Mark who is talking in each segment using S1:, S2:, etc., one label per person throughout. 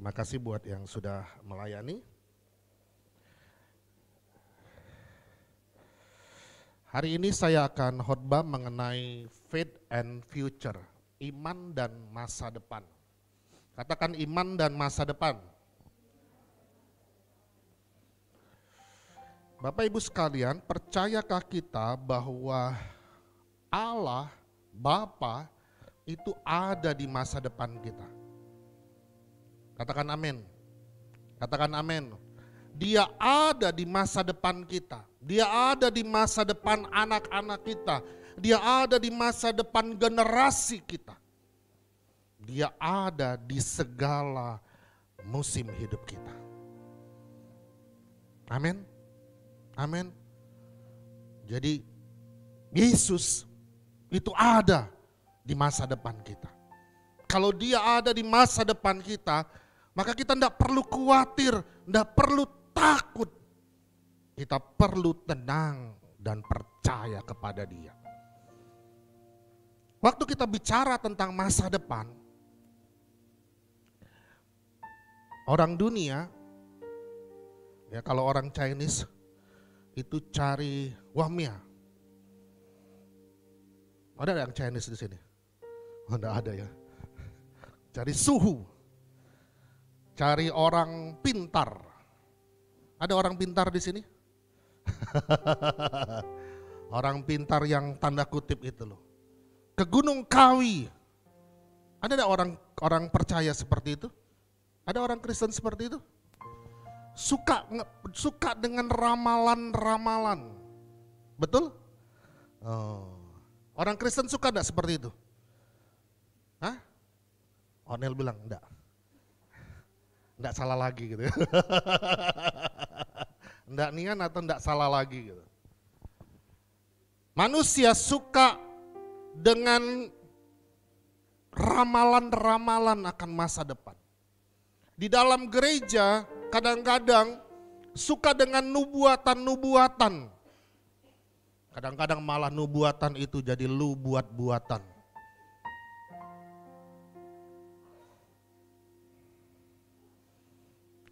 S1: Terima kasih buat yang sudah melayani. Hari ini saya akan khotbah mengenai faith and future, iman dan masa depan. Katakan iman dan masa depan. Bapak Ibu sekalian, percayakah kita bahwa Allah Bapa itu ada di masa depan kita? Katakan amin. Katakan amin. Dia ada di masa depan kita. Dia ada di masa depan anak-anak kita. Dia ada di masa depan generasi kita. Dia ada di segala musim hidup kita. Amin. Amin. Jadi Yesus itu ada di masa depan kita. Kalau dia ada di masa depan kita, maka kita tidak perlu khawatir, tidak perlu takut. Kita perlu tenang dan percaya kepada dia. Waktu kita bicara tentang masa depan, orang dunia, ya kalau orang Chinese itu cari wahmia. Ada yang Chinese di sini? Oh, enggak ada ya. Cari suhu. Cari orang pintar. Ada orang pintar di sini? Orang pintar yang tanda kutip itu loh. Ke Gunung Kawi. Ada enggak orang percaya seperti itu? Ada orang Kristen seperti itu? Suka dengan ramalan-ramalan. Betul? Oh. Orang Kristen suka enggak seperti itu? Hah? Onel bilang enggak. Enggak salah lagi gitu. Enggak nian atau enggak salah lagi gitu. Manusia suka dengan ramalan-ramalan akan masa depan. Di dalam gereja kadang-kadang suka dengan nubuatan-nubuatan. Kadang-kadang malah nubuatan itu jadi lu buat-buatan.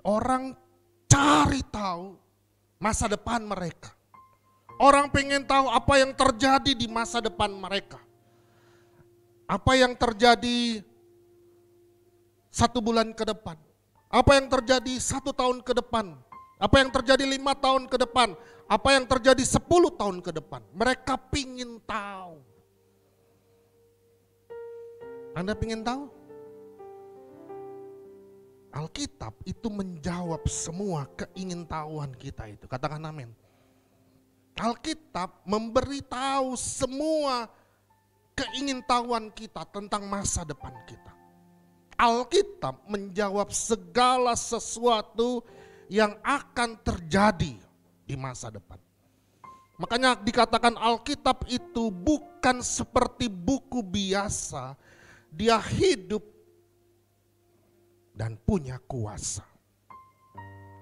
S1: Orang cari tahu masa depan mereka. Orang pengen tahu apa yang terjadi di masa depan mereka. Apa yang terjadi 1 bulan ke depan. Apa yang terjadi 1 tahun ke depan. Apa yang terjadi 5 tahun ke depan. Apa yang terjadi 10 tahun ke depan. Mereka pingin tahu. Anda pingin tahu? Alkitab itu menjawab semua keingintahuan kita itu. Katakan amin. Alkitab memberitahu semua keingintahuan kita tentang masa depan kita. Alkitab menjawab segala sesuatu yang akan terjadi di masa depan. Makanya dikatakan Alkitab itu bukan seperti buku biasa. Dia hidup dan punya kuasa.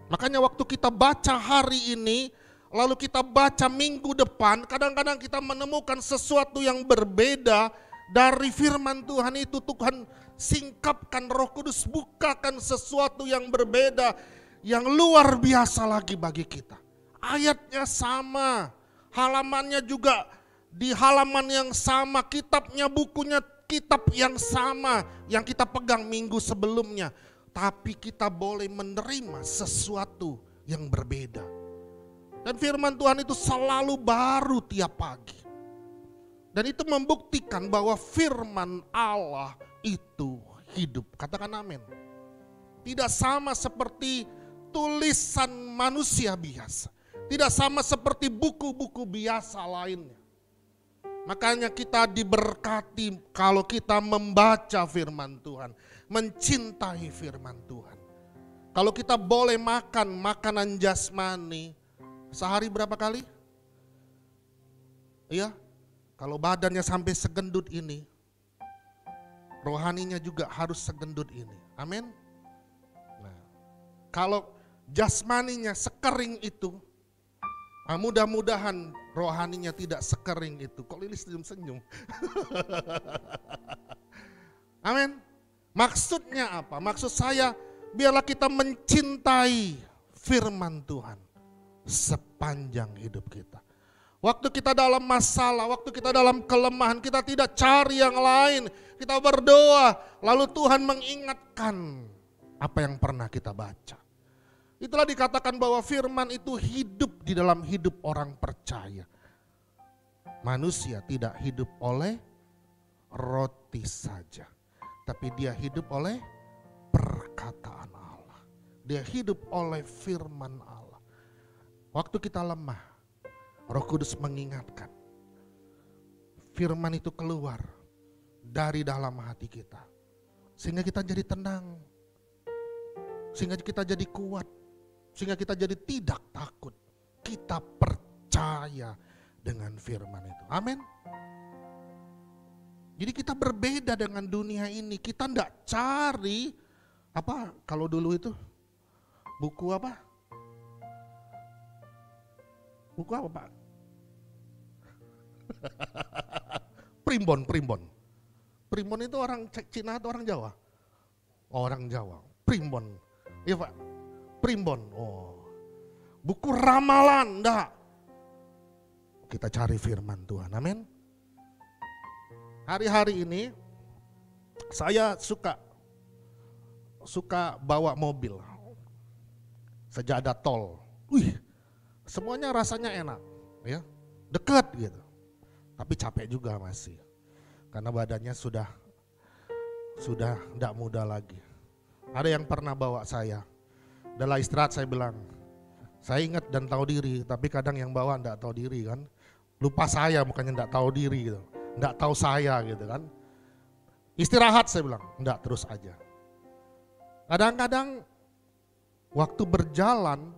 S1: Makanya waktu kita baca hari ini, lalu kita baca minggu depan, kadang-kadang kita menemukan sesuatu yang berbeda dari firman Tuhan itu. Tuhan singkapkan, Roh Kudus bukakan sesuatu yang berbeda, yang luar biasa lagi bagi kita. Ayatnya sama, halamannya juga di halaman yang sama, kitabnya, bukunya kitab yang sama yang kita pegang minggu sebelumnya. Tapi kita boleh menerima sesuatu yang berbeda. Dan firman Tuhan itu selalu baru tiap pagi. Dan itu membuktikan bahwa firman Allah itu hidup. Katakan amin. Tidak sama seperti tulisan manusia biasa. Tidak sama seperti buku-buku biasa lainnya. Makanya kita diberkati kalau kita membaca firman Tuhan. Mencintai firman Tuhan. Kalau kita boleh makan makanan jasmani. Sehari berapa kali? Iya. Kalau badannya sampai segendut ini. Rohaninya juga harus segendut ini. Amin. Nah, kalau jasmaninya sekering itu. Mudah-mudahan rohaninya tidak sekering itu. Kok Lilis senyum-senyum? Amin. Maksudnya apa? Maksud saya Biarlah kita mencintai firman Tuhan sepanjang hidup kita. Waktu kita dalam masalah, waktu kita dalam kelemahan, kita tidak cari yang lain. Kita berdoa, lalu Tuhan mengingatkan apa yang pernah kita baca. Itulah dikatakan bahwa firman itu hidup di dalam hidup orang percaya. Manusia tidak hidup oleh roti saja, tapi dia hidup oleh perkataan Allah. Dia hidup oleh firman Allah. Waktu kita lemah, Roh Kudus mengingatkan. Firman itu keluar dari dalam hati kita. Sehingga kita jadi tenang. Sehingga kita jadi kuat. Sehingga kita jadi tidak takut. Kita percaya dengan firman itu. Amin. Jadi kita berbeda dengan dunia ini. Kita enggak cari, apa kalau dulu itu, buku apa? Buku apa Pak? Primbon. Primbon itu orang Cina atau orang Jawa? Oh, orang Jawa. Primbon. Iya Pak. Primbon. Oh. Buku ramalan, enggak. Kita cari firman Tuhan. Amin. Hari-hari ini saya suka bawa mobil. Sejak ada tol. Semuanya rasanya enak, ya, dekat gitu. Tapi capek juga masih, karena badannya sudah tidak muda lagi. Ada yang pernah bawa saya, dalam istirahat saya bilang, saya ingat dan tahu diri, tapi kadang yang bawa tidak tahu diri kan, lupa saya bukannya tidak tahu diri gitu, tidak tahu saya gitu kan. Istirahat saya bilang, tidak terus aja. Kadang-kadang waktu berjalan,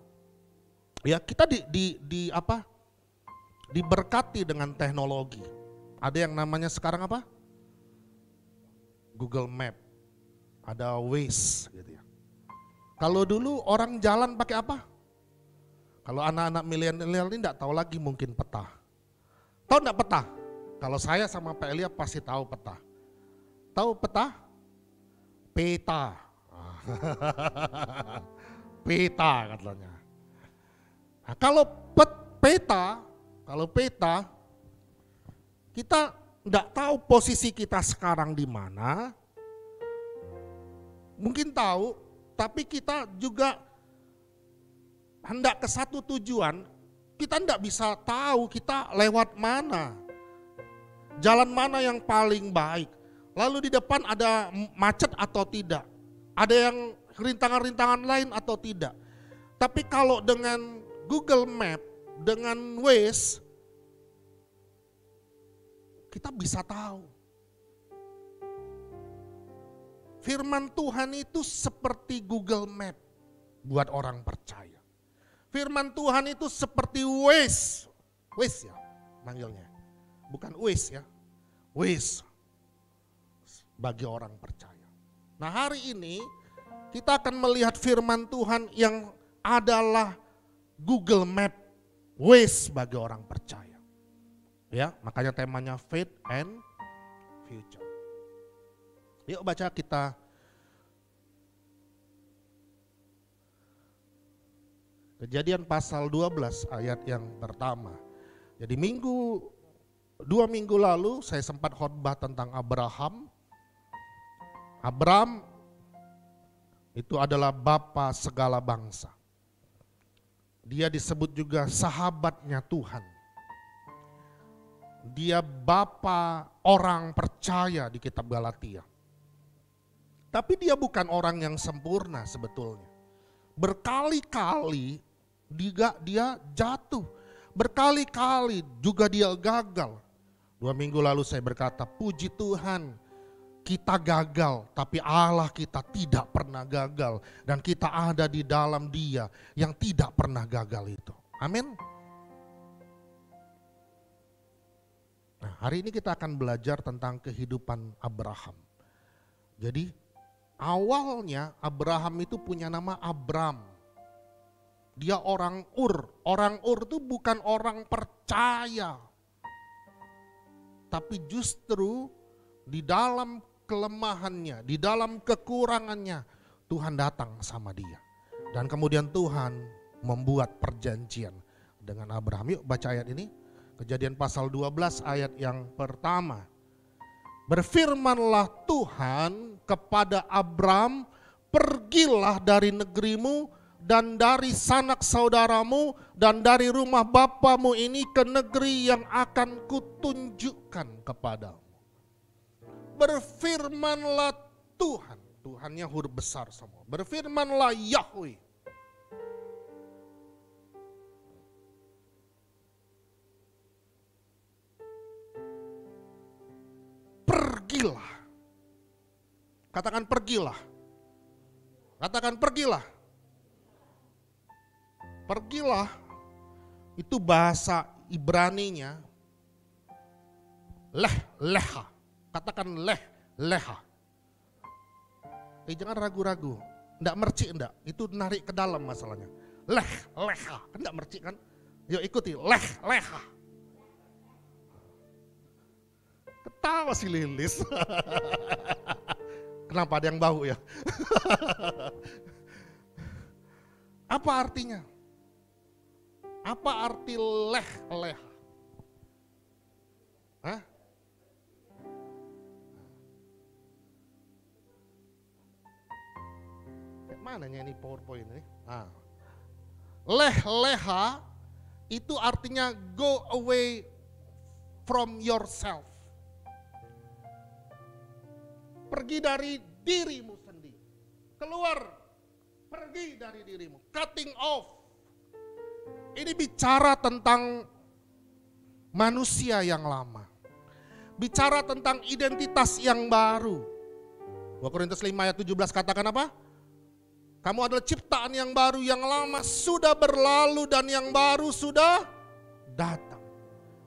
S1: ya kita diberkati dengan teknologi. Ada yang namanya sekarang apa? Google Map, ada Waze gitu ya. Kalau dulu orang jalan pakai apa? Kalau anak-anak milenial ini enggak tahu lagi mungkin peta. Tahu enggak peta? Kalau saya sama Pak Elia pasti tahu peta. Tahu peta? Peta. Peta katanya. Nah, kalau peta, kita enggak tahu posisi kita sekarang di mana. Mungkin tahu, tapi kita juga hendak ke satu tujuan, kita enggak bisa tahu kita lewat mana. Jalan mana yang paling baik. Lalu di depan ada macet atau tidak. Ada yang rintangan-rintangan lain atau tidak. Tapi kalau dengan Google Map, dengan Waze, kita bisa tahu. Firman Tuhan itu seperti Google Map buat orang percaya. Firman Tuhan itu seperti Waze. Waze ya manggilnya. Bukan Waze ya. Waze bagi orang percaya. Nah, hari ini kita akan melihat firman Tuhan yang adalah Google Map, Waze bagi orang percaya. Ya, makanya temanya Faith and Future. Yuk baca kita Kejadian pasal 12 ayat yang pertama. Jadi 2 minggu lalu saya sempat khotbah tentang Abraham. Abraham itu adalah bapa segala bangsa. Dia disebut juga sahabatnya Tuhan. Dia bapa orang percaya di kitab Galatia. Tapi dia bukan orang yang sempurna sebetulnya. Berkali-kali dia jatuh. Berkali-kali juga dia gagal. 2 minggu lalu saya berkata, puji Tuhan kita gagal, tapi Allah kita tidak pernah gagal. Dan kita ada di dalam Dia yang tidak pernah gagal itu. Amin. Nah, hari ini kita akan belajar tentang kehidupan Abraham. Jadi awalnya Abraham itu punya nama Abram. Dia orang Ur. Orang Ur itu bukan orang percaya. Tapi justru di dalam kelemahannya, di dalam kekurangannya, Tuhan datang sama dia. Dan kemudian Tuhan membuat perjanjian dengan Abraham. Yuk baca ayat ini. Kejadian pasal 12 ayat yang pertama. Berfirmanlah Tuhan kepada Abram, pergilah dari negerimu dan dari sanak saudaramu dan dari rumah bapamu ini ke negeri yang akan kutunjukkan kepadamu. Berfirmanlah Tuhan, Tuhannya huruf besar semua. Berfirmanlah Yahweh. Pergilah. Katakan pergilah. Katakan pergilah. Pergilah itu bahasa Ibraninya leha. Katakan leha. Jangan ragu-ragu. Enggak mercik enggak. Itu narik ke dalam masalahnya. Leha. Kan enggak mercik kan? Yuk ikuti. Leha. Ketawa si Lilis. Kenapa ada yang bau ya? Apa artinya? Apa arti leha? Hah? Mananya ini PowerPoint ini? Nah. Leha itu artinya go away from yourself. Pergi dari dirimu sendiri. Keluar, pergi dari dirimu. Cutting off. Ini bicara tentang manusia yang lama. Bicara tentang identitas yang baru. 2 Korintus 5 ayat 17 katakan apa? Kamu adalah ciptaan yang baru, yang lama sudah berlalu dan yang baru sudah datang.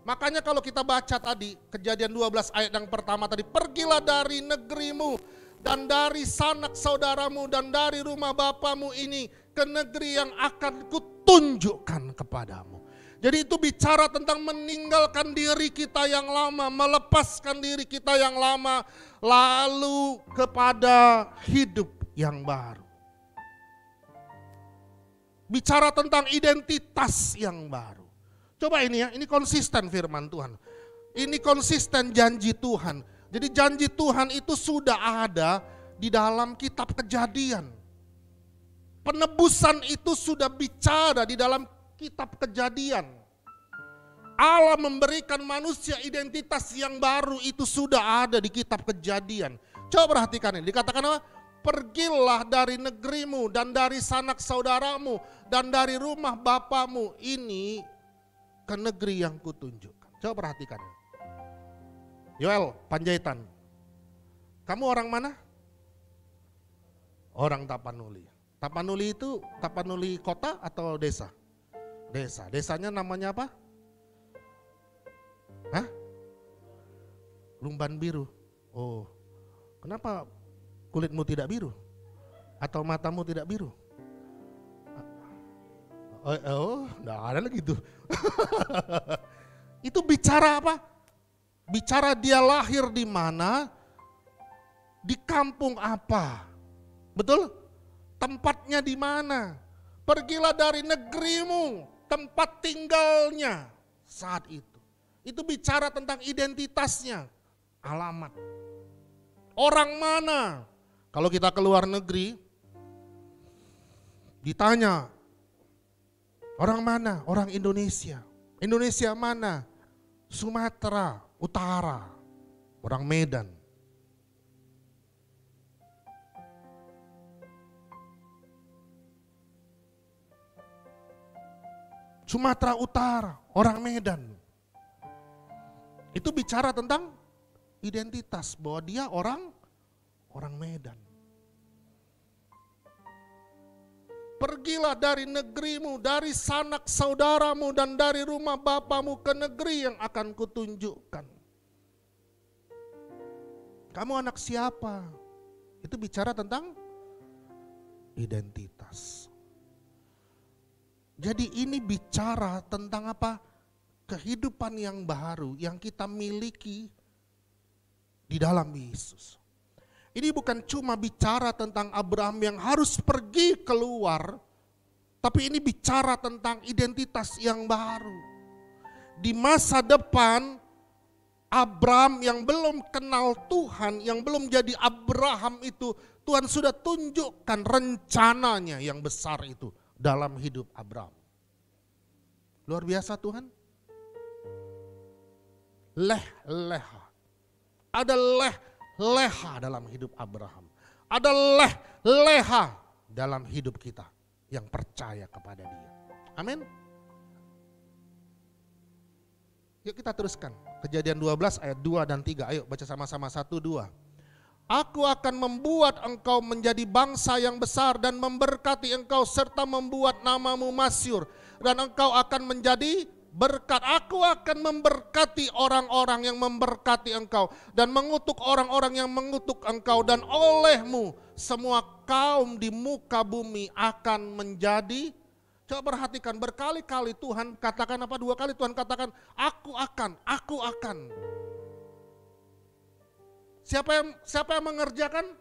S1: Makanya kalau kita baca tadi Kejadian 12 ayat yang pertama tadi, pergilah dari negerimu dan dari sanak saudaramu dan dari rumah bapamu ini ke negeri yang akan kutunjukkan kepadamu. Jadi itu bicara tentang meninggalkan diri kita yang lama, melepaskan diri kita yang lama, lalu kepada hidup yang baru. Bicara tentang identitas yang baru. Coba ini ya, ini konsisten firman Tuhan. Ini konsisten janji Tuhan. Jadi janji Tuhan itu sudah ada di dalam kitab Kejadian. Penebusan itu sudah bicara di dalam kitab Kejadian. Allah memberikan manusia identitas yang baru itu sudah ada di kitab Kejadian. Coba perhatikan ini, dikatakan apa? Pergilah dari negerimu dan dari sanak saudaramu dan dari rumah bapamu ini ke negeri yang kutunjukkan. Coba perhatikan. Yoel, Panjaitan. Kamu orang mana? Orang Tapanuli. Tapanuli itu Tapanuli kota atau desa? Desa. Desanya namanya apa? Hah? Lumban Biru. Oh, kenapa kulitmu tidak biru? Atau matamu tidak biru? Enggak ada lagi itu. Itu bicara apa? Bicara dia lahir di mana, di kampung apa. Betul? Tempatnya di mana? Pergilah dari negerimu, tempat tinggalnya saat itu. Itu bicara tentang identitasnya, alamat. Orang mana? Kalau kita keluar negeri, ditanya, orang mana? Orang Indonesia. Indonesia mana? Sumatera Utara. Orang Medan. Sumatera Utara, orang Medan. Itu bicara tentang identitas, bahwa dia orang Medan. Pergilah dari negerimu, dari sanak saudaramu dan dari rumah bapamu ke negeri yang akan kutunjukkan. Kamu anak siapa? Itu bicara tentang identitas. Jadi ini bicara tentang apa? Kehidupan yang baru yang kita miliki di dalam Yesus. Ini bukan cuma bicara tentang Abraham yang harus pergi keluar, tapi ini bicara tentang identitas yang baru. Di masa depan, Abraham yang belum kenal Tuhan, yang belum jadi Abraham itu, Tuhan sudah tunjukkan rencananya yang besar itu dalam hidup Abraham. Luar biasa Tuhan. Leh-leha. Ada leh-leha dalam hidup Abraham. Ada leh-leha dalam hidup kita yang percaya kepada Dia. Amin. Yuk kita teruskan. Kejadian 12 ayat 2 dan 3. Ayo baca sama-sama 1, 2. Aku akan membuat engkau menjadi bangsa yang besar dan memberkati engkau serta membuat namamu masyhur. Dan engkau akan menjadi berkat. Aku akan memberkati orang-orang yang memberkati engkau dan mengutuk orang-orang yang mengutuk engkau, dan olehmu semua kaum di muka bumi akan menjadi. Coba perhatikan, berkali-kali Tuhan katakan apa? 2 kali Tuhan katakan aku akan. Siapa yang mengerjakan?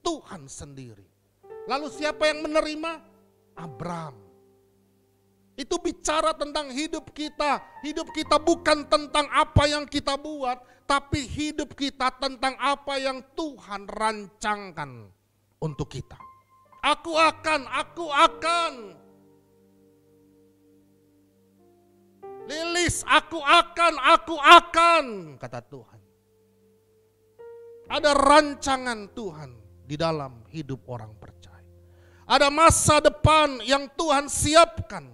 S1: Tuhan sendiri. Lalu siapa yang menerima? Abraham. Itu bicara tentang hidup kita. Hidup kita bukan tentang apa yang kita buat, tapi hidup kita tentang apa yang Tuhan rancangkan untuk kita. Aku akan. Lilis, aku akan, kata Tuhan. Ada rancangan Tuhan di dalam hidup orang percaya. Ada masa depan yang Tuhan siapkan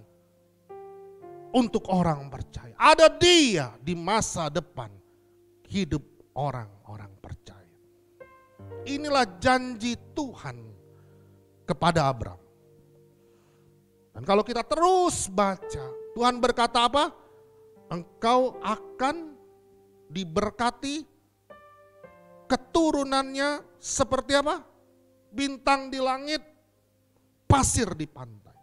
S1: untuk orang percaya. Ada Dia di masa depan hidup orang-orang percaya. Inilah janji Tuhan kepada Abraham. Dan kalau kita terus baca, Tuhan berkata apa? Engkau akan diberkati, keturunannya seperti apa? Bintang di langit, pasir di pantai.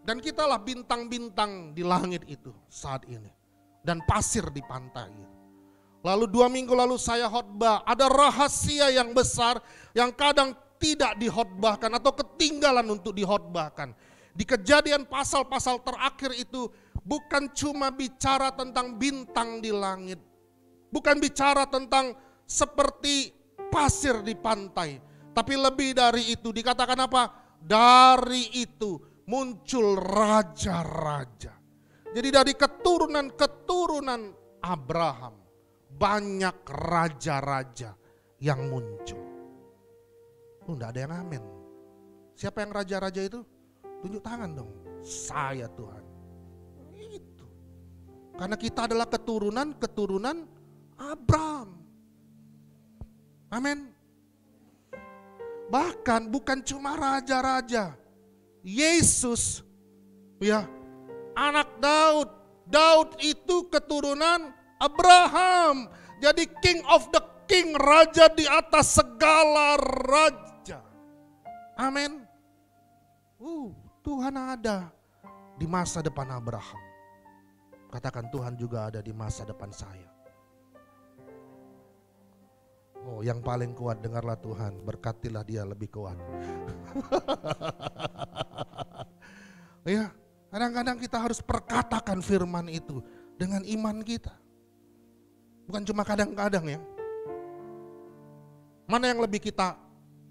S1: Dan kitalah bintang-bintang di langit itu saat ini. Dan pasir di pantai itu. Lalu 2 minggu lalu saya khotbah, ada rahasia yang besar yang kadang tidak dikhotbahkan atau ketinggalan untuk dikhotbahkan. Di Kejadian pasal-pasal terakhir itu bukan cuma bicara tentang bintang di langit. Bukan bicara tentang seperti pasir di pantai. Tapi lebih dari itu, dikatakan apa? Dari itu muncul raja-raja. Jadi dari keturunan Abraham, banyak raja-raja yang muncul. Enggak ada yang amin. Siapa yang raja-raja itu? Tunjuk tangan dong. Saya Tuhan. Itu. Karena kita adalah keturunan Abraham. Amin. Bahkan bukan cuma raja-raja. Yesus, ya, anak Daud. Daud itu keturunan Abraham. Jadi king of the king, raja di atas segala raja. Amin. Tuhan ada di masa depan Abraham. Katakan Tuhan juga ada di masa depan saya. Oh, yang paling kuat dengarlah Tuhan, berkatilah dia lebih kuat. Ya, kadang-kadang kita harus perkatakan firman itu dengan iman kita. Bukan cuma kadang-kadang ya. Mana yang lebih kita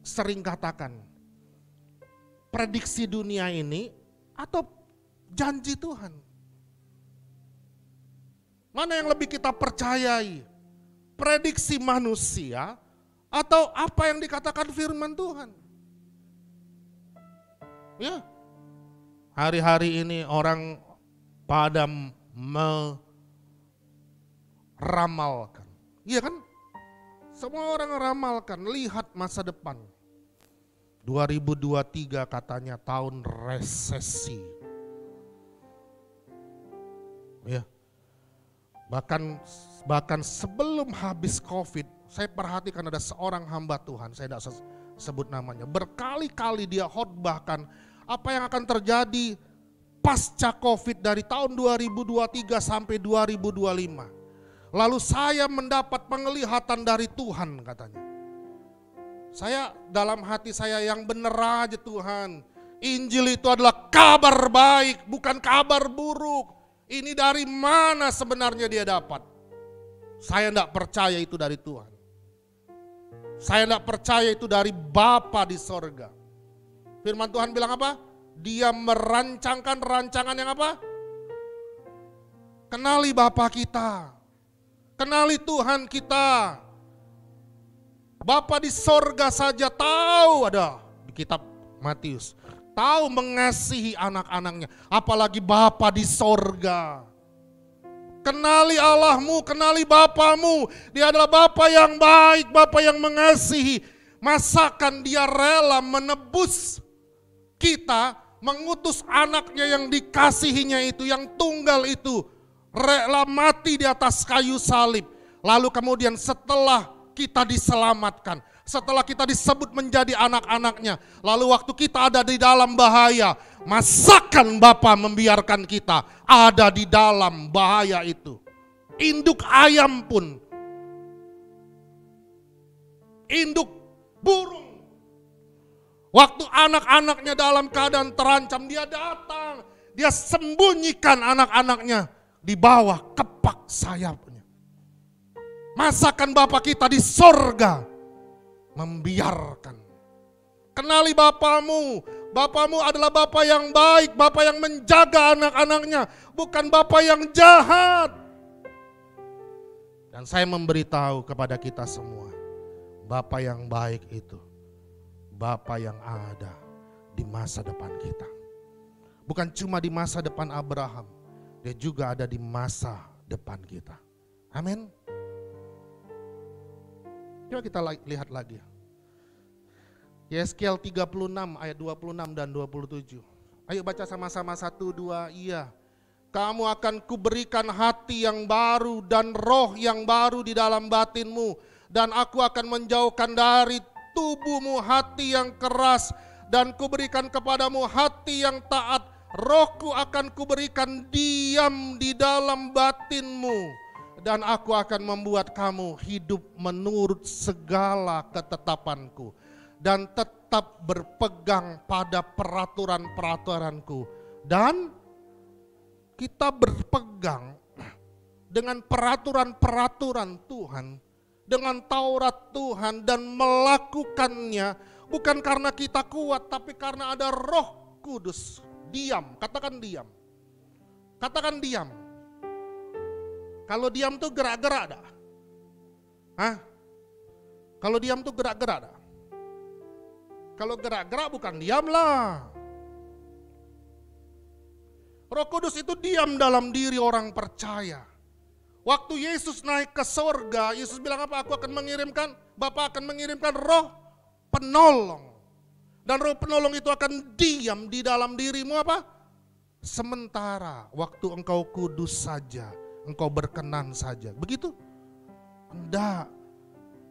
S1: sering katakan? Prediksi dunia ini atau janji Tuhan? Mana yang lebih kita percayai? Prediksi manusia atau apa yang dikatakan firman Tuhan? Ya. Hari-hari ini orang pada meramalkan. Iya kan? Semua orang meramalkan, lihat masa depan. 2023 katanya tahun resesi. Ya. Bahkan sebelum habis Covid, saya perhatikan ada seorang hamba Tuhan, saya tidak sebut namanya. Berkali-kali dia khotbahkan apa yang akan terjadi pasca Covid dari tahun 2023 sampai 2025. Lalu saya mendapat penglihatan dari Tuhan katanya. Saya dalam hati saya yang bener aja Tuhan. Injil itu adalah kabar baik, bukan kabar buruk. Ini dari mana sebenarnya dia dapat? Saya tidak percaya itu dari Tuhan. Saya tidak percaya itu dari Bapa di sorga. Firman Tuhan bilang apa? Dia merancangkan rancangan yang apa? Kenali Bapa kita. Kenali Tuhan kita. Bapa di sorga saja tahu, ada di kitab Matius. Tahu mengasihi anak-anaknya, apalagi Bapa di sorga. Kenali Allahmu, kenali Bapamu. Dia adalah Bapa yang baik, Bapa yang mengasihi. Masakan dia rela menebus kita, mengutus anaknya yang dikasihinya itu, yang tunggal itu, rela mati di atas kayu salib. Lalu kemudian setelah kita diselamatkan, setelah kita disebut menjadi anak-anaknya, lalu waktu kita ada di dalam bahaya, masakan Bapa membiarkan kita ada di dalam bahaya itu. Induk ayam pun, induk burung, waktu anak-anaknya dalam keadaan terancam, dia datang, dia sembunyikan anak-anaknya di bawah kepak sayapnya. Masakan Bapa kita di sorga membiarkan. Kenali Bapamu. Bapamu adalah Bapa yang baik, Bapa yang menjaga anak-anaknya, bukan Bapa yang jahat. Dan saya memberitahu kepada kita semua, Bapa yang baik itu Bapa yang ada di masa depan kita. Bukan cuma di masa depan Abraham, dia juga ada di masa depan kita. Amin. Coba kita lihat lagi. Yeskiel 36 ayat 26 dan 27. Ayo baca sama-sama 1, 2, iya. Kamu akan kuberikan hati yang baru dan roh yang baru di dalam batinmu. Dan aku akan menjauhkan dari tubuhmu hati yang keras. Dan kuberikan kepadamu hati yang taat. Rohku akan kuberikan diam di dalam batinmu. Dan aku akan membuat kamu hidup menurut segala ketetapanku. Dan tetap berpegang pada peraturan-peraturanku. Dan kita berpegang dengan peraturan-peraturan Tuhan, dengan Taurat Tuhan, dan melakukannya bukan karena kita kuat, tapi karena ada Roh Kudus. Diam, katakan diam. Katakan diam. Kalau diam tuh gerak-gerak dah. Hah? Kalau diam tuh gerak-gerak dah. Kalau gerak-gerak bukan diam lah. Roh Kudus itu diam dalam diri orang percaya. Waktu Yesus naik ke sorga, Yesus bilang apa? Aku akan mengirimkan, Bapa akan mengirimkan roh penolong. Dan roh penolong itu akan diam di dalam dirimu apa? Sementara waktu engkau kudus saja, engkau berkenan saja. Begitu? Enggak.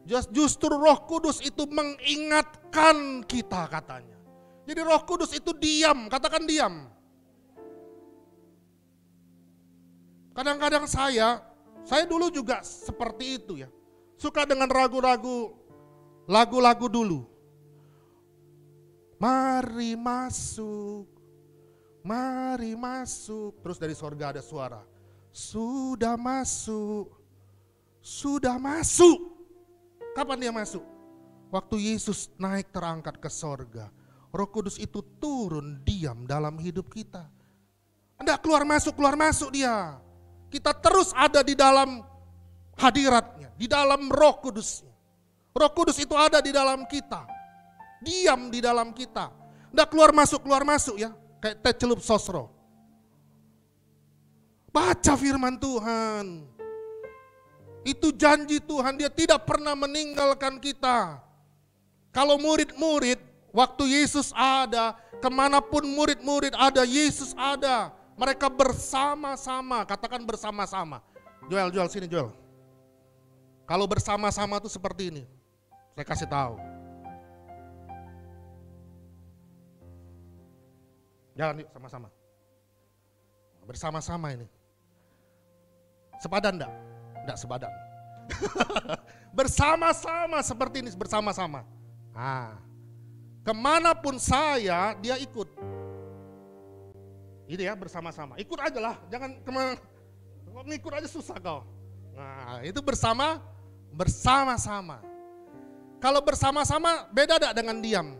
S1: Justru Roh Kudus itu mengingatkan kita katanya. Jadi Roh Kudus itu diam, katakan diam. Kadang-kadang saya dulu juga seperti itu ya. Suka dengan lagu-lagu dulu. Mari masuk, mari masuk. Terus dari sorga ada suara. Sudah masuk, sudah masuk. Kapan dia masuk? Waktu Yesus naik terangkat ke sorga. Roh Kudus itu turun diam dalam hidup kita. Enggak keluar masuk dia. Kita terus ada di dalam hadiratnya, di dalam Roh Kudusnya. Roh Kudus itu ada di dalam kita. Diam di dalam kita. Enggak keluar masuk ya. Kayak teh celup sosro. Baca firman Tuhan. Itu janji Tuhan, dia tidak pernah meninggalkan kita. Kalau murid-murid, waktu Yesus ada, kemanapun murid-murid ada, Yesus ada. Mereka bersama-sama, katakan bersama-sama. Joel sini Joel. Kalau bersama-sama itu seperti ini. Saya kasih tahu. Jalan yuk sama-sama. Bersama-sama ini. Sepadan enggak? Enggak sebadan. Bersama-sama seperti ini, bersama-sama. Kemanapun saya, dia ikut. Ini ya, bersama-sama. Ikut aja lah, jangan ngikut aja susah kau. Nah, itu bersama-sama. Kalau bersama-sama beda gak dengan diam?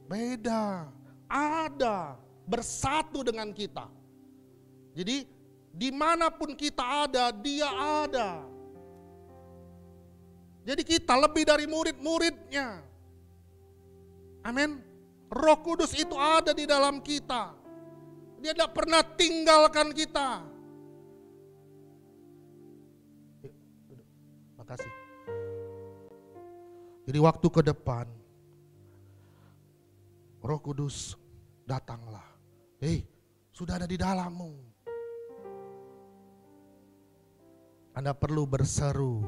S1: Beda. Ada, bersatu dengan kita. Jadi dimanapun kita ada, dia ada. Jadi kita lebih dari murid-muridnya. Amin. Roh Kudus itu ada di dalam kita. Dia tidak pernah tinggalkan kita. Makasih. Jadi waktu ke depan, Roh Kudus datanglah. Sudah ada di dalammu. Anda perlu berseru,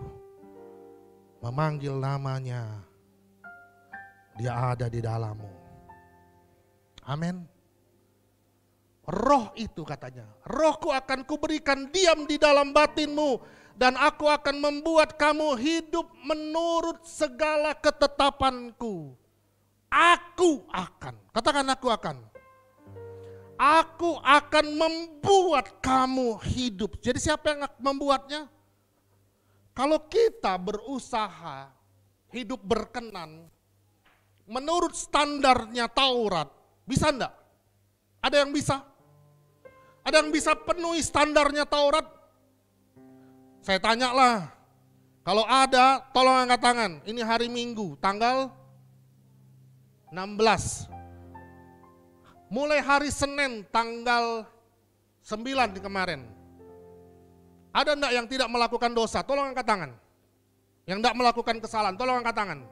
S1: memanggil namanya. Dia ada di dalammu. Amin. Roh itu katanya, rohku akan kuberikan diam di dalam batinmu, dan aku akan membuat kamu hidup menurut segala ketetapanku. Aku akan, katakan aku akan. Aku akan membuat kamu hidup. Jadi siapa yang membuatnya? Kalau kita berusaha hidup berkenan menurut standarnya Taurat, bisa enggak? Ada yang bisa? Ada yang bisa penuhi standarnya Taurat? Saya tanya lah, kalau ada tolong angkat tangan. Ini hari Minggu, tanggal 16. Mulai hari Senin tanggal 9 di kemarin. Ada enggak yang tidak melakukan dosa? Tolong angkat tangan. Yang enggak melakukan kesalahan, tolong angkat tangan.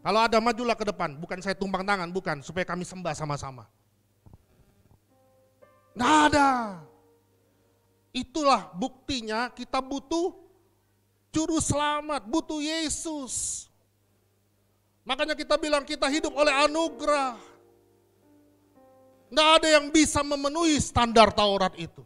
S1: Kalau ada majulah ke depan, bukan saya tumpang tangan, bukan, supaya kami sembah sama-sama. Nggak ada. Itulah buktinya kita butuh juru selamat, butuh Yesus. Makanya kita bilang kita hidup oleh anugerah. Nggak ada yang bisa memenuhi standar Taurat itu.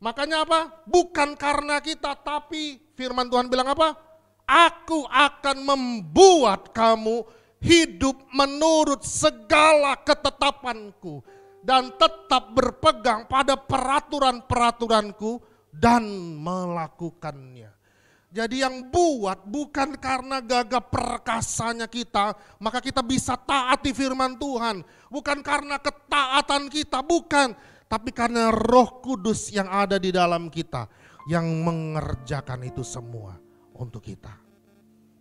S1: Makanya apa? Bukan karena kita, tapi firman Tuhan bilang apa? Aku akan membuat kamu hidup menurut segala ketetapanku dan tetap berpegang pada peraturan-peraturanku dan melakukannya. Jadi yang buat bukan karena gagah perkasanya kita, maka kita bisa taati firman Tuhan. Bukan karena ketaatan kita, bukan. Tapi karena Roh Kudus yang ada di dalam kita yang mengerjakan itu semua untuk kita.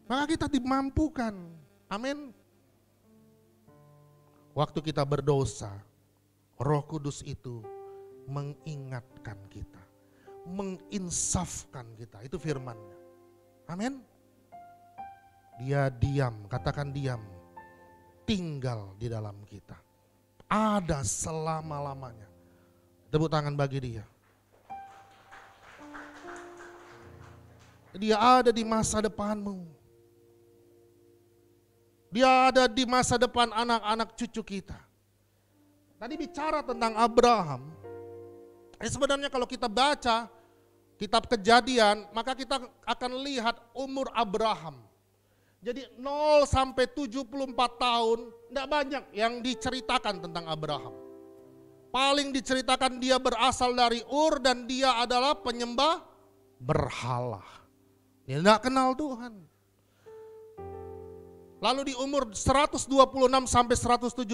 S1: Maka kita dimampukan. Amin. Waktu kita berdosa, Roh Kudus itu mengingatkan kita, menginsafkan kita. Itu firman-Nya. Amin. Dia diam, katakan diam, tinggal di dalam kita. Ada selama-lamanya. Tepuk tangan bagi dia. Dia ada di masa depanmu. Dia ada di masa depan anak-anak cucu kita. Tadi bicara tentang Abraham. Sebenarnya kalau kita baca kitab Kejadian, maka kita akan lihat umur Abraham. Jadi 0 sampai 74 tahun, tidak banyak yang diceritakan tentang Abraham. Paling diceritakan dia berasal dari Ur dan dia adalah penyembah berhala. Dia tidak kenal Tuhan. Lalu di umur 126 sampai 175,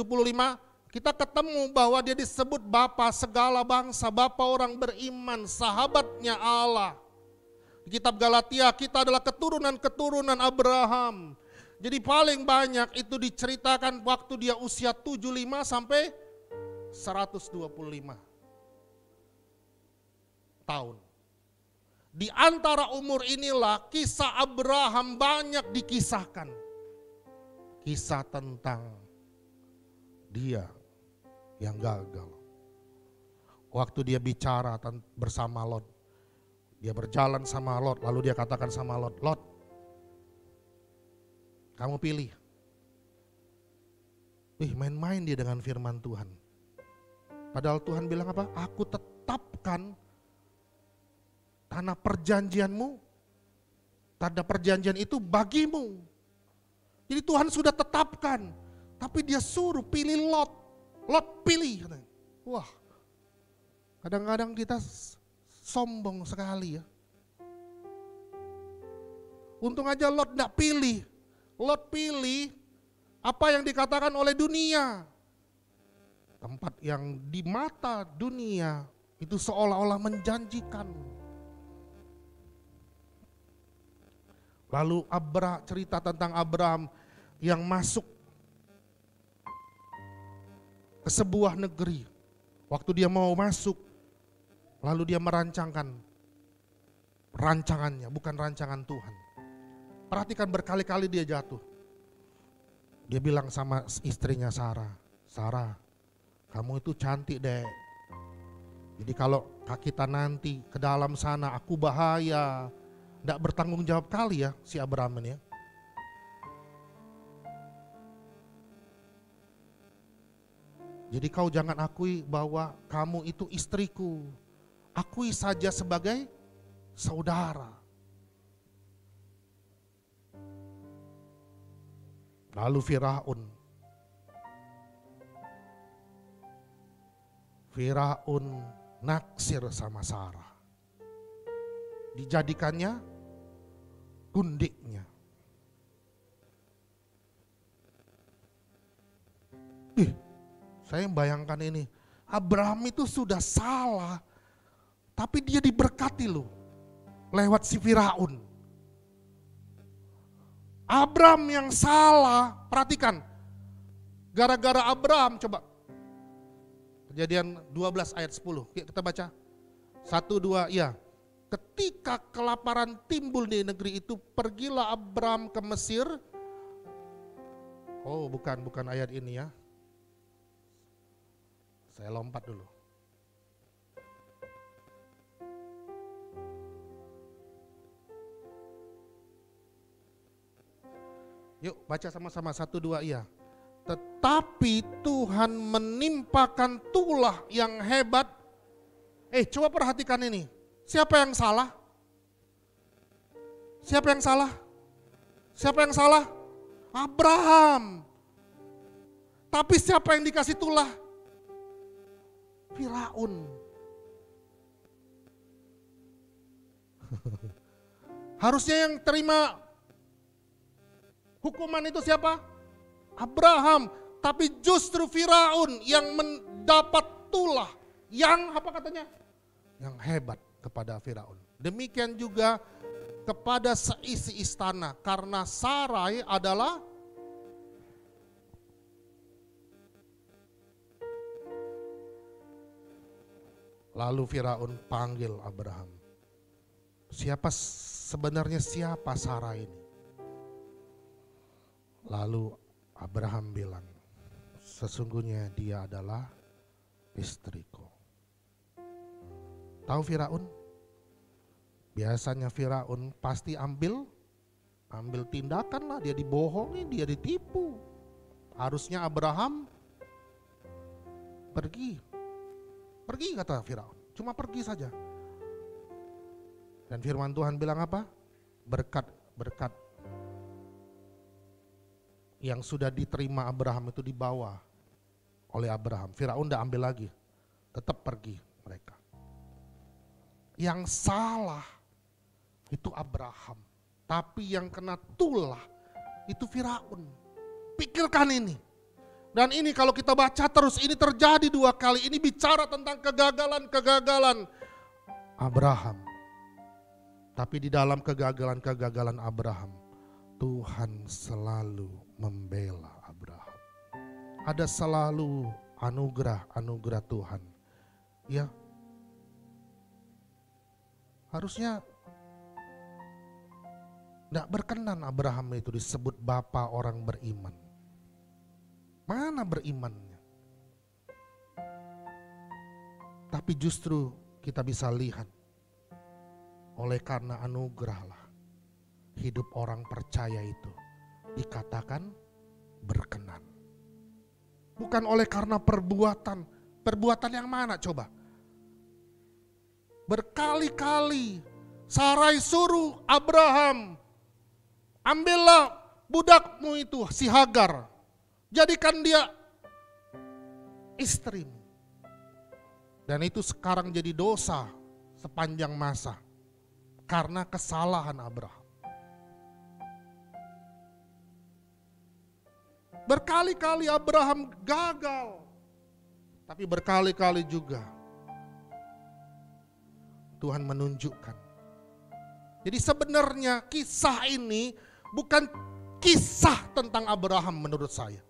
S1: kita ketemu bahwa dia disebut Bapa segala bangsa, Bapa orang beriman, sahabatnya Allah. Di kitab Galatia kita adalah keturunan-keturunan Abraham. Jadi paling banyak itu diceritakan waktu dia usia 75 sampai 125 tahun. Di antara umur inilah kisah Abraham banyak dikisahkan. Kisah tentang dia yang gagal. Waktu dia bicara bersama Lot, dia berjalan sama Lot, lalu dia katakan sama Lot, Lot, kamu pilih. Main-main dia dengan firman Tuhan. Padahal Tuhan bilang apa? Aku tetapkan tanah perjanjianmu, tanda perjanjian itu bagimu. Jadi Tuhan sudah tetapkan, tapi dia suruh pilih Lot. Lot pilih. Wah, kadang-kadang kita sombong sekali ya. Untung aja Lot enggak pilih. Lot pilih apa yang dikatakan oleh dunia. Tempat yang di mata dunia itu seolah-olah menjanjikan. Lalu cerita tentang Abraham yang masuk ke sebuah negeri. Waktu dia mau masuk, lalu dia merancangkan rancangannya, bukan rancangan Tuhan. Perhatikan berkali-kali dia jatuh. Dia bilang sama istrinya Sarah, kamu itu cantik deh. Jadi kalau kita nanti ke dalam sana aku bahaya. Nggak bertanggung jawab kali ya si Abraham ini ya. Jadi kau jangan akui bahwa kamu itu istriku. Akui saja sebagai saudara. Lalu Firaun naksir sama Sarah. Dijadikannya gundiknya. Saya membayangkan ini, Abraham itu sudah salah, tapi dia diberkati loh, lewat si Firaun. Abraham yang salah, perhatikan, gara-gara Abraham, coba, Kejadian 12 ayat 10, kita baca, 1, 2, iya. Ketika kelaparan timbul di negeri itu, pergilah Abraham ke Mesir. Oh, bukan ayat ini ya. Saya lompat dulu. Yuk baca sama-sama, 1, 2, iya. Tetapi Tuhan menimpakan tulah yang hebat. Coba perhatikan ini. Siapa yang salah? Siapa yang salah? Siapa yang salah? Abraham. Tapi siapa yang dikasih tulah? Firaun. Harusnya yang terima hukuman itu siapa? Abraham. Tapi justru Firaun yang mendapat tulah. Yang apa katanya? Yang hebat kepada Firaun. Demikian juga kepada seisi istana, karena Sarai adalah lalu Firaun panggil Abraham. Sebenarnya siapa Sarai ini? Lalu Abraham bilang, sesungguhnya dia adalah istriku. Tahu Firaun? Biasanya Firaun pasti ambil tindakan lah, dia dibohongi, dia ditipu. Harusnya Abraham pergi kata Firaun, cuma pergi saja. Dan firman Tuhan bilang apa? Berkat yang sudah diterima Abraham itu dibawa oleh Abraham. Firaun tidak ambil lagi, tetap pergi mereka. Yang salah itu Abraham, tapi yang kena tulah itu Firaun. Pikirkan ini. Dan ini kalau kita baca terus, ini terjadi 2 kali. Ini bicara tentang kegagalan Abraham. Tapi di dalam kegagalan Abraham, Tuhan selalu membela Abraham. Ada selalu anugerah Tuhan. Ya, harusnya tidak berkenan Abraham itu disebut bapa orang beriman. Mana berimannya? Tapi justru kita bisa lihat, oleh karena anugerah lah, hidup orang percaya itu dikatakan berkenan. Bukan oleh karena perbuatan yang mana coba? Berkali-kali Sarai suruh Abraham, ambillah budakmu itu, si Hagar, jadikan dia istrimu. Dan itu sekarang jadi dosa sepanjang masa karena kesalahan Abraham. Berkali-kali Abraham gagal, tapi berkali-kali juga Tuhan menunjukkan. Jadi sebenarnya kisah ini bukan kisah tentang Abraham menurut saya.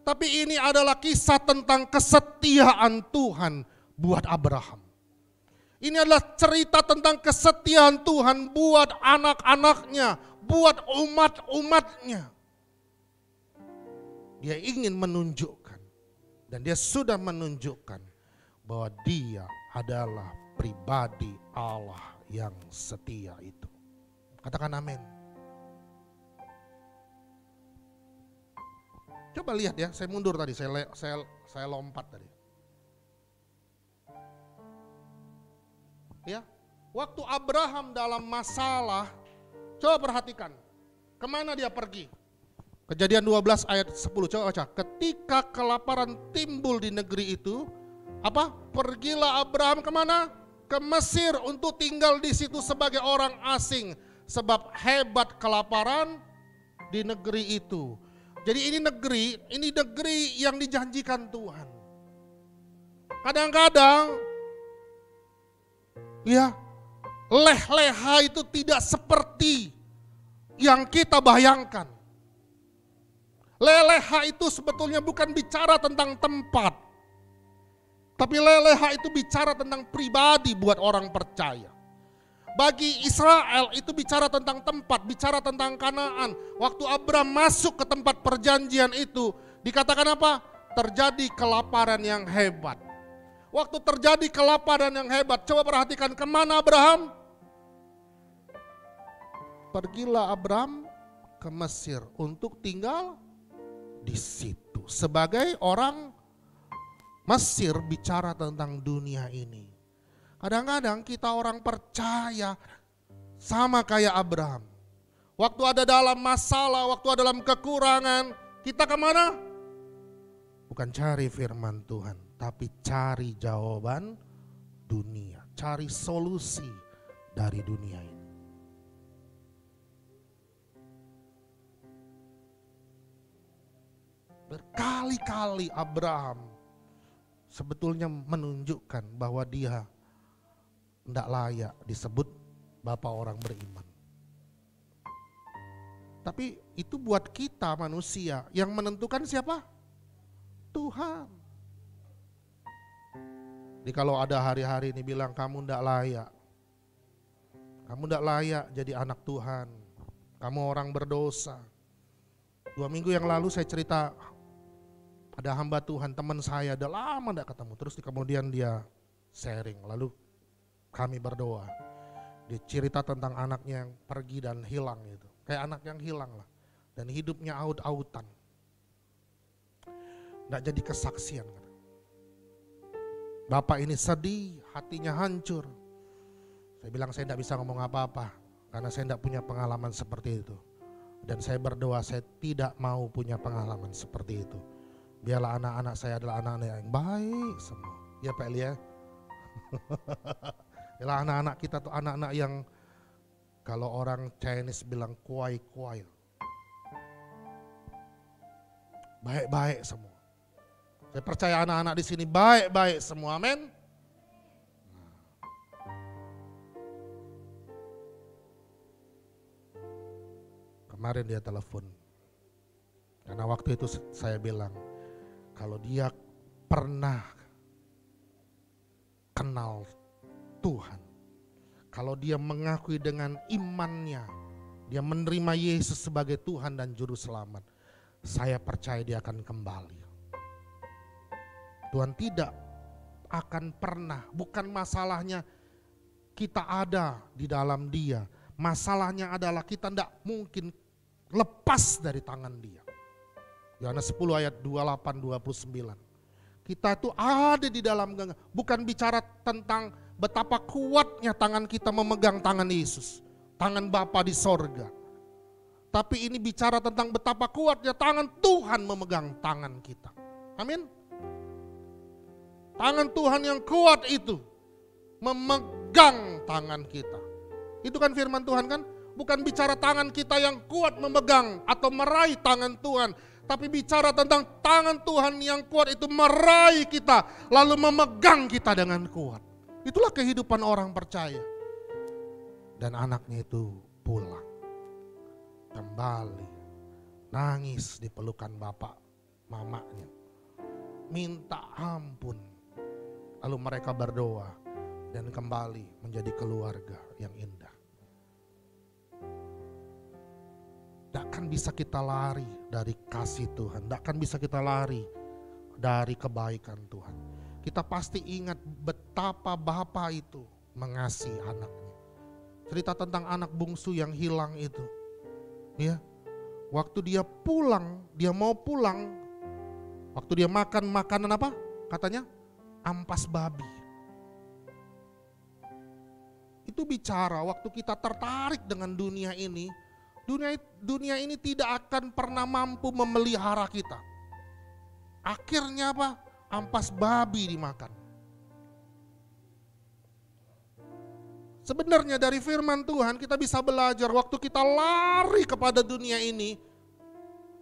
S1: Tapi ini adalah kisah tentang kesetiaan Tuhan buat Abraham. Ini adalah cerita tentang kesetiaan Tuhan buat anak-anaknya, buat umat-umatnya. Dia ingin menunjukkan, dan dia sudah menunjukkan bahwa dia adalah pribadi Allah yang setia itu. Katakan amin. Coba lihat ya, saya mundur tadi, saya lompat tadi. Ya, waktu Abraham dalam masalah, coba perhatikan, kemana dia pergi? Kejadian 12 ayat 10, coba baca. Ketika kelaparan timbul di negeri itu, apa? Pergilah Abraham kemana? Ke Mesir untuk tinggal di situ sebagai orang asing. Sebab hebat kelaparan di negeri itu. Jadi ini negeri yang dijanjikan Tuhan. Kadang-kadang, ya, leh-leha itu tidak seperti yang kita bayangkan. Leleha itu sebetulnya bukan bicara tentang tempat, tapi leleha itu bicara tentang pribadi buat orang percaya. Bagi Israel itu bicara tentang tempat, bicara tentang Kanaan. Waktu Abraham masuk ke tempat perjanjian itu, dikatakan apa? Terjadi kelaparan yang hebat. Waktu terjadi kelaparan yang hebat, coba perhatikan kemana Abraham? Pergilah Abraham ke Mesir untuk tinggal di situ. Sebagai orang Mesir bicara tentang dunia ini. Kadang-kadang kita orang percaya sama kayak Abraham. Waktu ada dalam masalah, waktu ada dalam kekurangan, kita kemana? Bukan cari firman Tuhan, tapi cari jawaban dunia. Cari solusi dari dunia ini. Berkali-kali Abraham sebetulnya menunjukkan bahwa dia tidak layak disebut bapak orang beriman. Tapi itu buat kita manusia, yang menentukan siapa? Tuhan. Jadi kalau ada hari-hari ini bilang kamu tidak layak, kamu tidak layak jadi anak Tuhan, kamu orang berdosa. 2 minggu yang lalu saya cerita, ada hamba Tuhan, teman saya, udah lama gak ketemu. Terus kemudian dia sharing, lalu kami berdoa. Dia cerita tentang anaknya yang pergi dan hilang gitu. Kayak anak yang hilang lah. Dan hidupnya aut-autan. Gak jadi kesaksian. Bapak ini sedih, hatinya hancur. Saya bilang saya gak bisa ngomong apa-apa. Karena saya gak punya pengalaman seperti itu. Dan saya berdoa saya tidak mau punya pengalaman seperti itu. Biarlah anak-anak saya adalah anak-anak yang baik semua. Ya Pak Elia. Biarlah anak-anak kita tuh anak-anak yang kalau orang Chinese bilang kuai-kuai. Baik-baik semua. Saya percaya anak-anak di sini baik-baik semua. Amin. Kemarin dia telepon. Karena waktu itu saya bilang, kalau dia pernah kenal Tuhan, kalau dia mengakui dengan imannya, dia menerima Yesus sebagai Tuhan dan Juru Selamat, saya percaya dia akan kembali. Tuhan tidak akan pernah, bukan masalahnya kita ada di dalam dia, masalahnya adalah kita tidak mungkin lepas dari tangan dia. Yohanes 10 ayat 28-29. Kita itu ada di dalam genggaman. Bukan bicara tentang betapa kuatnya tangan kita memegang tangan Yesus. Tangan Bapa di sorga. Tapi ini bicara tentang betapa kuatnya tangan Tuhan memegang tangan kita. Amin. Tangan Tuhan yang kuat itu memegang tangan kita. Itu kan firman Tuhan kan? Bukan bicara tangan kita yang kuat memegang atau meraih tangan Tuhan. Tapi bicara tentang tangan Tuhan yang kuat itu meraih kita. Lalu memegang kita dengan kuat. Itulah kehidupan orang percaya. Dan anaknya itu pulang. Kembali. Nangis di pelukan bapak mamanya. Minta ampun. Lalu mereka berdoa. Dan kembali menjadi keluarga yang indah. Tidak akan bisa kita lari dari kasih Tuhan. Tidak akan bisa kita lari dari kebaikan Tuhan. Kita pasti ingat betapa Bapa itu mengasihi anaknya. Cerita tentang anak bungsu yang hilang itu. Ya, waktu dia pulang, dia mau pulang. Waktu dia makan makanan apa? Katanya ampas babi. Itu bicara waktu kita tertarik dengan dunia ini. Dunia ini tidak akan pernah mampu memelihara kita. Akhirnya apa? Ampas babi dimakan. Sebenarnya dari firman Tuhan kita bisa belajar waktu kita lari kepada dunia ini,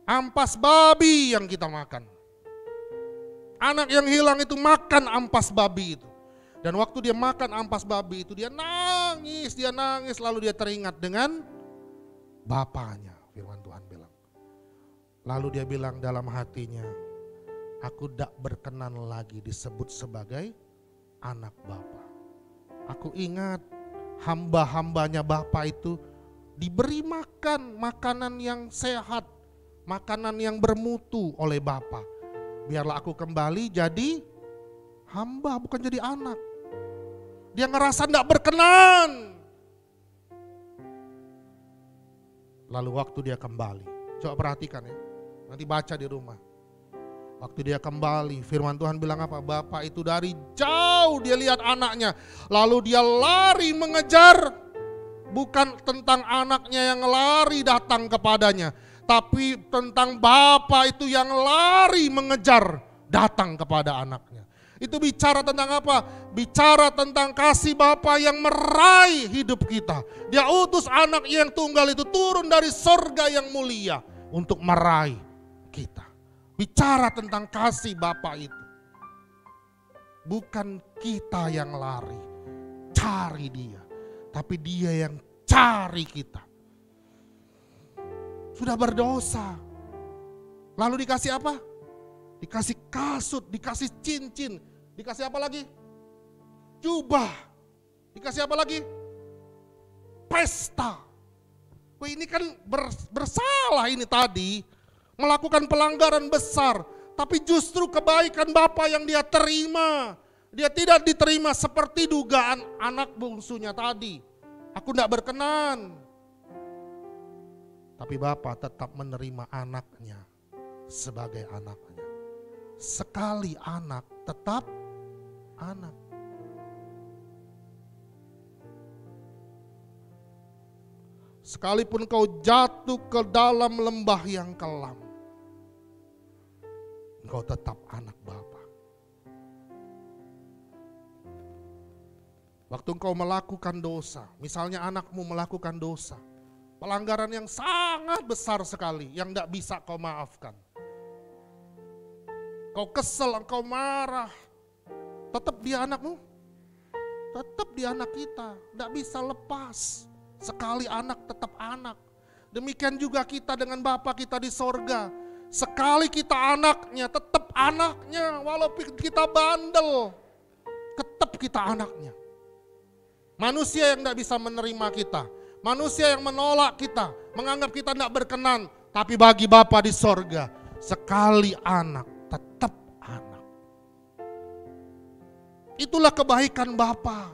S1: ampas babi yang kita makan. Anak yang hilang itu makan ampas babi itu. Dan waktu dia makan ampas babi itu dia nangis lalu dia teringat dengan Bapaknya, firman Tuhan bilang. Lalu dia bilang dalam hatinya, aku tidak berkenan lagi disebut sebagai anak Bapa. Aku ingat hamba-hambanya Bapa itu diberi makan makanan yang sehat, makanan yang bermutu oleh Bapa. Biarlah aku kembali jadi hamba, bukan jadi anak. Dia ngerasa tidak berkenan. Lalu waktu dia kembali, coba perhatikan ya, nanti baca di rumah. Waktu dia kembali, firman Tuhan bilang apa? Bapak itu dari jauh dia lihat anaknya, lalu dia lari mengejar. Bukan tentang anaknya yang lari datang kepadanya, tapi tentang Bapak itu yang lari mengejar datang kepada anaknya. Itu bicara tentang apa? Bicara tentang kasih Bapa yang meraih hidup kita. Dia utus anak yang tunggal itu turun dari sorga yang mulia untuk meraih kita. Bicara tentang kasih Bapa itu. Bukan kita yang lari, cari dia. Tapi dia yang cari kita. Sudah berdosa. Lalu dikasih apa? Dikasih kasut, dikasih cincin, dikasih apa lagi? Jubah. Dikasih apa lagi? Pesta. Wah, ini kan bersalah ini tadi. Melakukan pelanggaran besar. Tapi justru kebaikan Bapa yang dia terima. Dia tidak diterima seperti dugaan anak bungsunya tadi. Aku tidak berkenan. Tapi Bapa tetap menerima anaknya sebagai anaknya. Sekali anak, tetap anak. Sekalipun kau jatuh ke dalam lembah yang kelam, engkau tetap anak Bapa. Waktu engkau melakukan dosa, misalnya anakmu melakukan dosa, pelanggaran yang sangat besar sekali yang tidak bisa kau maafkan. Kau kesel, engkau marah, tetap dia anakmu, tetap dia anak kita, tidak bisa lepas. Sekali anak tetap anak. Demikian juga kita dengan Bapa kita di sorga. Sekali kita anaknya, tetap anaknya, walaupun kita bandel, tetap kita anaknya. Manusia yang tidak bisa menerima kita, manusia yang menolak kita, menganggap kita tidak berkenan, tapi bagi Bapa di sorga, sekali anak, tetap anak. Itulah kebaikan Bapa.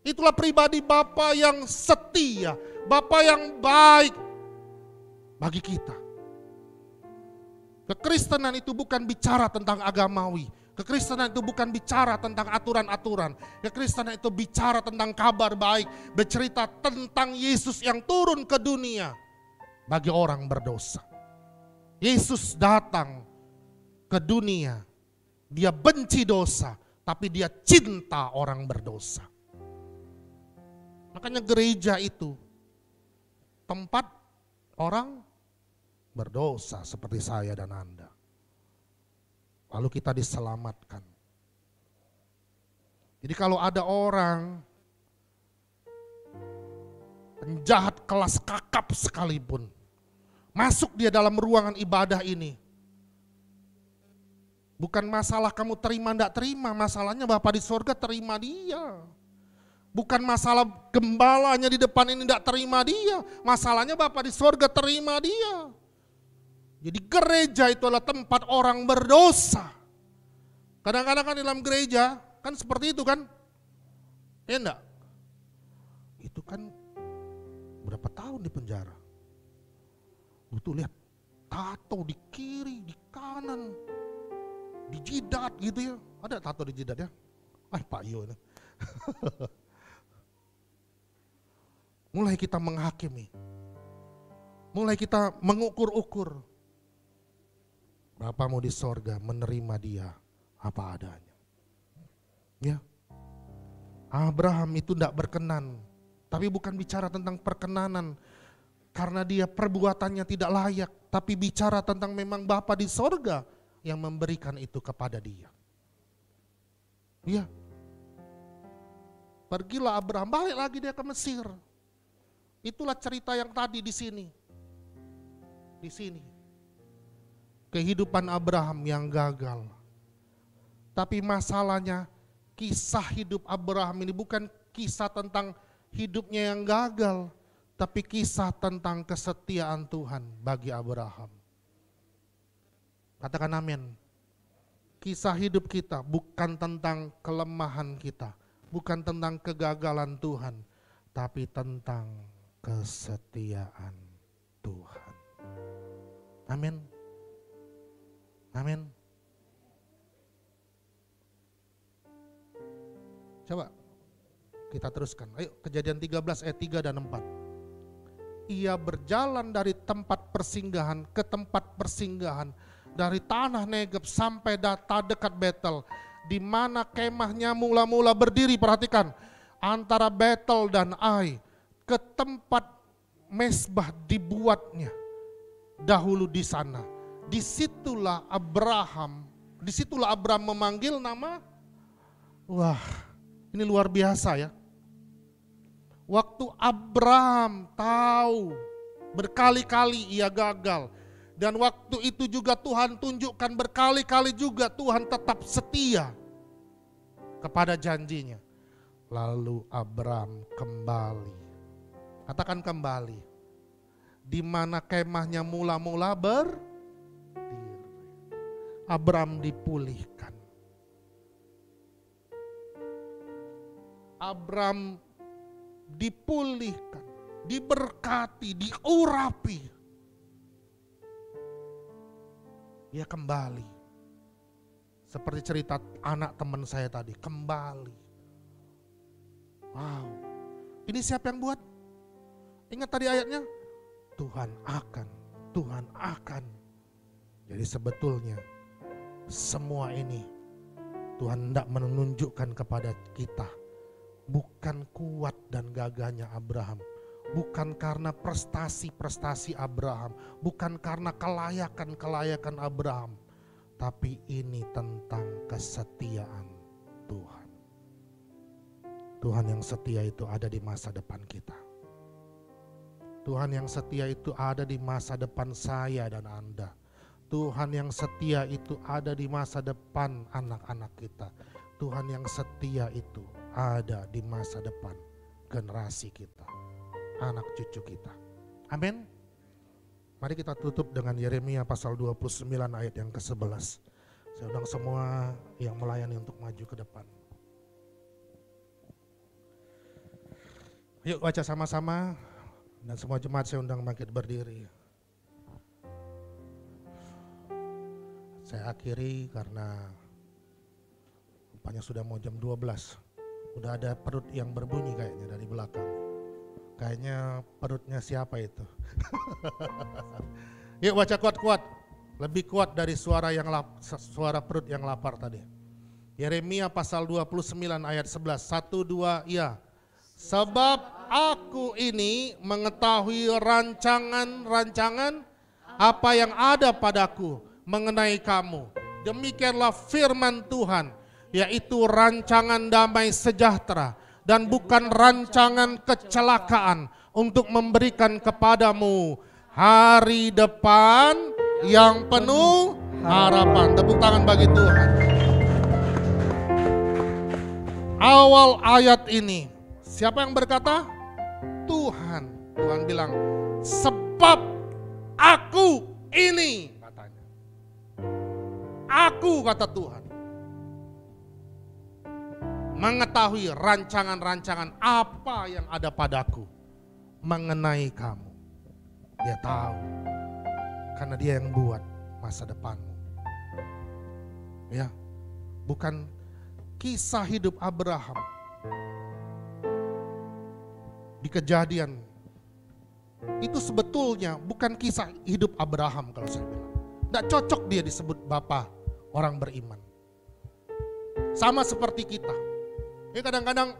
S1: Itulah pribadi Bapa yang setia, Bapa yang baik bagi kita. Kekristenan itu bukan bicara tentang agamawi. Kekristenan itu bukan bicara tentang aturan-aturan. Kekristenan itu bicara tentang kabar baik, bercerita tentang Yesus yang turun ke dunia. bagi orang berdosa. Yesus datang ke dunia, dia benci dosa, tapi dia cinta orang berdosa. Makanya gereja itu tempat orang berdosa seperti saya dan Anda. Lalu kita diselamatkan. Jadi kalau ada orang penjahat kelas kakap sekalipun masuk dia dalam ruangan ibadah ini, bukan masalah kamu terima enggak terima, masalahnya Bapa di sorga terima dia. Bukan masalah gembalanya di depan ini enggak terima dia, masalahnya Bapa di sorga terima dia. Jadi gereja itu adalah tempat orang berdosa. Kadang-kadang kan di dalam gereja kan seperti itu kan? Ya enggak? Itu kan berapa tahun di penjara. Tuh lihat, tato di kiri, di kanan, di jidat gitu ya. Ada tato di jidat ya? Pak Yo ini. Mulai kita menghakimi. Mulai kita mengukur-ukur. Bapamu di sorga menerima dia apa adanya. Ya, Abraham itu tidak berkenan. Tapi bukan bicara tentang perkenanan. Karena dia perbuatannya tidak layak. Tapi bicara tentang memang Bapa di sorga yang memberikan itu kepada dia. Ya. Pergilah Abraham, balik lagi dia ke Mesir. Itulah cerita yang tadi di sini. Di sini. Kehidupan Abraham yang gagal. Tapi masalahnya kisah hidup Abraham ini bukan kisah tentang hidupnya yang gagal, tapi kisah tentang kesetiaan Tuhan bagi Abraham. Katakan amin. Kisah hidup kita bukan tentang kelemahan kita, bukan tentang kegagalan Tuhan, tapi tentang kesetiaan Tuhan. Amin. Amin. Coba kita teruskan. Ayo Kejadian 13 ayat 3 dan 4. Ia berjalan dari tempat persinggahan ke tempat persinggahan, dari tanah Negeb sampai dekat Betel, di mana kemahnya mula-mula berdiri. Perhatikan, antara Betel dan Ai, ke tempat mesbah dibuatnya dahulu di sana. Disitulah Abraham memanggil nama. Wah, ini luar biasa ya. Waktu Abraham tahu berkali-kali ia gagal. Dan waktu itu juga Tuhan tunjukkan berkali-kali juga Tuhan tetap setia kepada janjinya. Lalu Abraham kembali. Katakan kembali. Di mana kemahnya mula-mula berdiri. Abraham dipulihkan. Abraham dipulihkan, diberkati, diurapi. Dia kembali. Seperti cerita anak teman saya tadi, kembali. Wow. Ini siapa yang buat? Ingat tadi ayatnya? Tuhan akan. Jadi sebetulnya semua ini Tuhan hendak menunjukkan kepada kita. Bukan kuat dan gagahnya Abraham. Bukan karena prestasi-prestasi Abraham. Bukan karena kelayakan-kelayakan Abraham. Tapi ini tentang kesetiaan Tuhan. Tuhan yang setia itu ada di masa depan kita. Tuhan yang setia itu ada di masa depan saya dan Anda. Tuhan yang setia itu ada di masa depan anak-anak kita. Tuhan yang setia itu ada di masa depan generasi kita, anak cucu kita. Amin. Mari kita tutup dengan Yeremia pasal 29 ayat yang ke-11. Saya undang semua yang melayani untuk maju ke depan. Yuk baca sama-sama, dan semua jemaat saya undang bangkit berdiri. Saya akhiri karena rupanya sudah mau jam 12. Udah ada perut yang berbunyi kayaknya dari belakang. Kayaknya perutnya siapa itu? Yuk baca kuat-kuat. Lebih kuat dari suara perut yang lapar tadi. Yeremia pasal 29 ayat 11. 1, 2, ya. Sebab aku ini mengetahui rancangan-rancangan apa yang ada padaku mengenai kamu. Demikianlah firman Tuhan, yaitu rancangan damai sejahtera dan bukan rancangan kecelakaan, untuk memberikan kepadamu hari depan yang penuh harapan. Tepuk tangan bagi Tuhan. Awal ayat ini, siapa yang berkata? Tuhan. Tuhan bilang, sebab aku ini, katanya. Aku, kata Tuhan, mengetahui rancangan-rancangan apa yang ada padaku mengenai kamu. Dia tahu, karena dia yang buat masa depanmu. Ya, bukan kisah hidup Abraham di Kejadian itu sebetulnya bukan kisah hidup Abraham kalau saya bilang. Tidak cocok dia disebut bapak orang beriman. Sama seperti kita. Ya kadang-kadang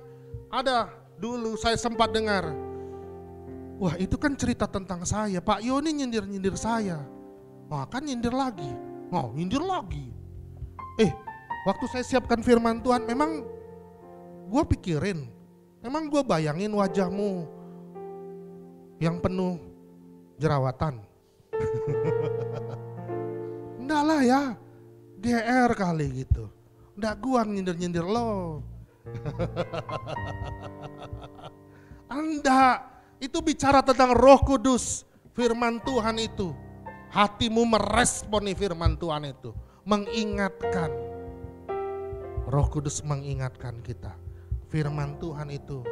S1: ada, dulu saya sempat dengar, wah itu kan cerita tentang saya, Pak Yoni nyindir-nyindir saya. Wah kan nyindir lagi, nyindir lagi. Waktu saya siapkan firman Tuhan, memang gue pikirin, memang gue bayangin wajahmu yang penuh jerawatan. Enggak lah ya, GR kali gitu. Enggak, gue nyindir-nyindir lo. Anda, itu bicara tentang Roh Kudus, firman Tuhan itu. Hatimu meresponi firman Tuhan itu, mengingatkan. Roh Kudus mengingatkan kita. Firman Tuhan itu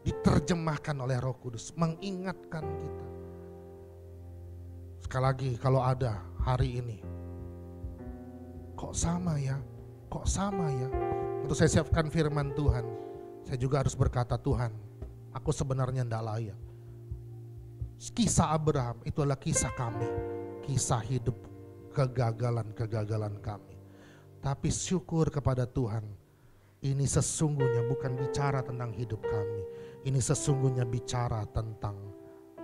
S1: diterjemahkan oleh Roh Kudus, mengingatkan kita. Sekali lagi, kalau ada hari ini, kok sama ya? Kok sama ya? Untuk saya siapkan firman Tuhan, saya juga harus berkata, Tuhan, aku sebenarnya tidak layak. Kisah Abraham itu adalah kisah kami, kisah hidup kegagalan-kegagalan kami. Tapi syukur kepada Tuhan, ini sesungguhnya bukan bicara tentang hidup kami. Ini sesungguhnya bicara tentang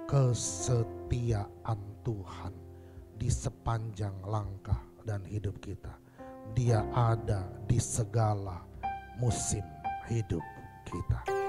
S1: kesetiaan Tuhan di sepanjang langkah dan hidup kita. Dia ada di segala musim hidup kita.